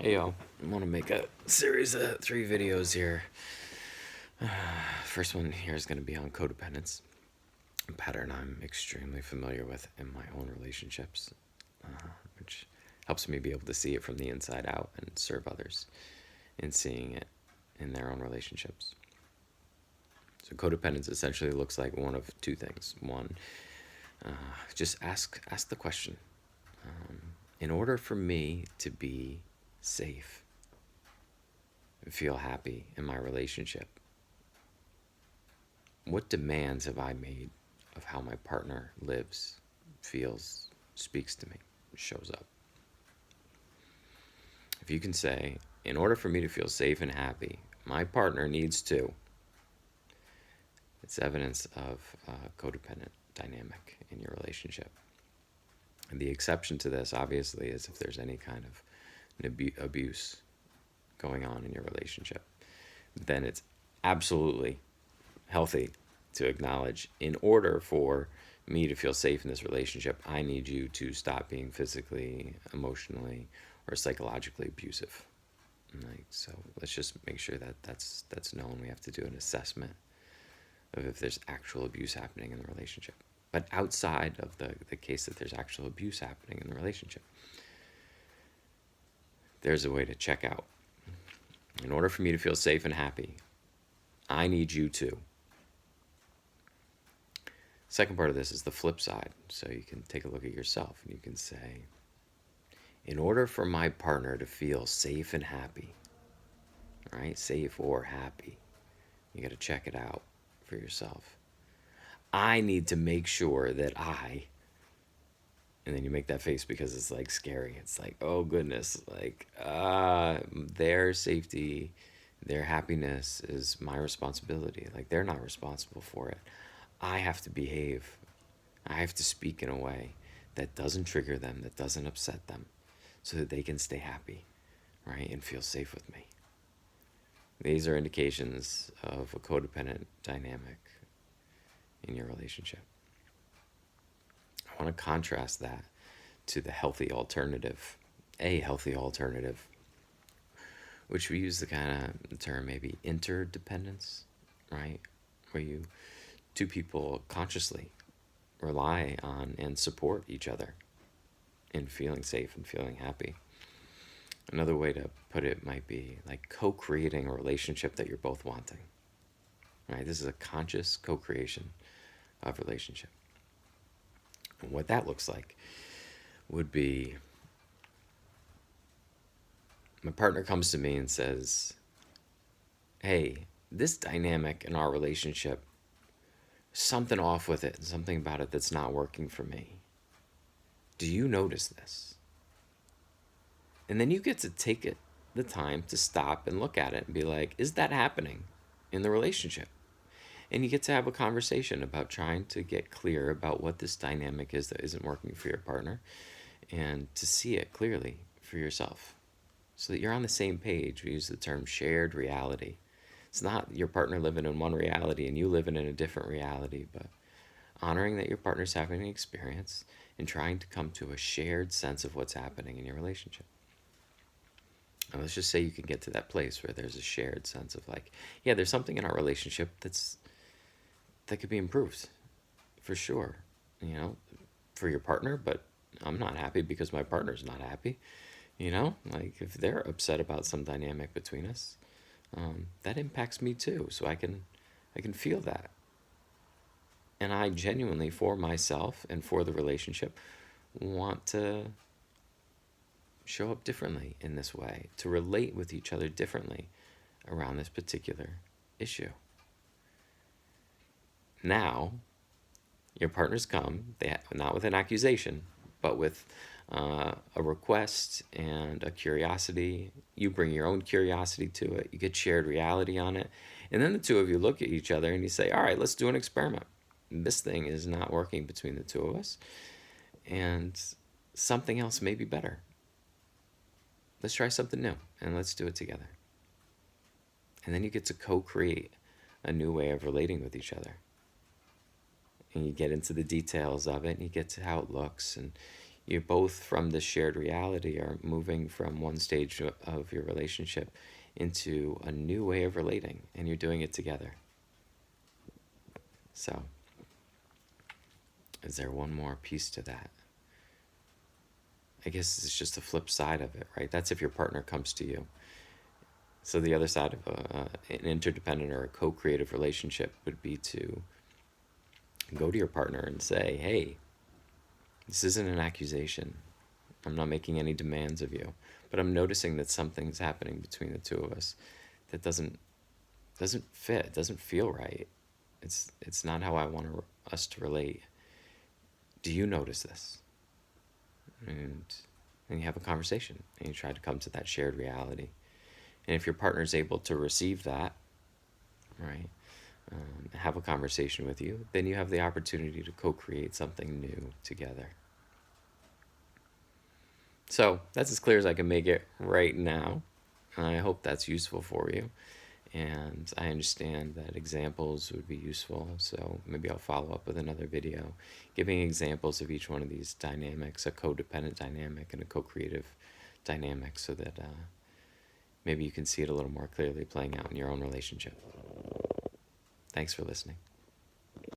Hey y'all, I want to make a series of 3 videos here. First one here is going to be on codependence, a pattern I'm extremely familiar with in my own relationships, which helps me be able to see it from the inside out and serve others in seeing it in their own relationships. So codependence essentially looks like one of two things. One, just ask the question. In order for me to be safe, feel happy in my relationship, what demands have I made of how my partner lives, feels, speaks to me, shows up? If you can say, in order for me to feel safe and happy, my partner needs to, it's evidence of a codependent dynamic in your relationship. And the exception to this, obviously, is if there's any kind of abuse going on in your relationship. Then it's absolutely healthy to acknowledge, in order for me to feel safe in this relationship, I need you to stop being physically, emotionally, or psychologically abusive. So let's just make sure that that's known. We have to do an assessment of if there's actual abuse happening in the relationship. But outside of the case that there's actual abuse happening in the relationship, there's a way to check out. In order for me to feel safe and happy, I need you to. Second part of this is the flip side. So you can take a look at yourself and you can say, in order for my partner to feel safe and happy, right? Safe or happy, you got to check it out for yourself. I need to make sure that and then you make that face because it's like scary. It's like, oh goodness, like their safety, their happiness is my responsibility. Like they're not responsible for it. I have to behave. I have to speak in a way that doesn't trigger them, that doesn't upset them, so that they can stay happy, right, and feel safe with me. These are indications of a codependent dynamic in your relationship. I want to contrast that to the healthy alternative, a healthy alternative, which we use the kind of term maybe interdependence, right? Where two people consciously rely on and support each other in feeling safe and feeling happy. Another way to put it might be like co-creating a relationship that you're both wanting. Right? This is a conscious co-creation of relationship. And what that looks like would be, my partner comes to me and says, hey, this dynamic in our relationship, something off with it, something about it that's not working for me. Do you notice this? And then you get to take the time to stop and look at it and be like, is that happening in the relationship? And you get to have a conversation about trying to get clear about what this dynamic is that isn't working for your partner, and to see it clearly for yourself so that you're on the same page. We use the term shared reality. It's not your partner living in one reality and you living in a different reality, but honoring that your partner's having an experience and trying to come to a shared sense of what's happening in your relationship. And let's just say you can get to that place where there's a shared sense of like, yeah, there's something in our relationship that could be improved, for sure, for your partner, but I'm not happy because my partner's not happy. Like if they're upset about some dynamic between us, that impacts me too. So I can feel that. And I genuinely, for myself and for the relationship, want to show up differently in this way, to relate with each other differently around this particular issue. Now, your partners come, not with an accusation, but with a request and a curiosity. You bring your own curiosity to it. You get shared reality on it. And then the two of you look at each other and you say, all right, let's do an experiment. This thing is not working between the two of us. And something else may be better. Let's try something new and let's do it together. And then you get to co-create a new way of relating with each other. And you get into the details of it and you get to how it looks, and You both, from this shared reality, are moving from one stage of your relationship into a new way of relating, and you're doing it together. So, is there one more piece to that? I guess it's just the flip side of it, right? That's if your partner comes to you. So the other side of an interdependent or a co-creative relationship would be to go to your partner and say, hey, this isn't an accusation. I'm not making any demands of you, but I'm noticing that something's happening between the two of us that doesn't fit, doesn't feel right. It's not how I want us to relate. Do you notice this? And and you have a conversation and you try to come to that shared reality. And if your partner is able to receive that, right, have a conversation with you, then you have the opportunity to co-create something new together. So that's as clear as I can make it right now. I hope that's useful for you. And I understand that examples would be useful, so maybe I'll follow up with another video giving examples of each one of these dynamics, a codependent dynamic and a co-creative dynamic, so that maybe you can see it a little more clearly playing out in your own relationship. Thanks for listening.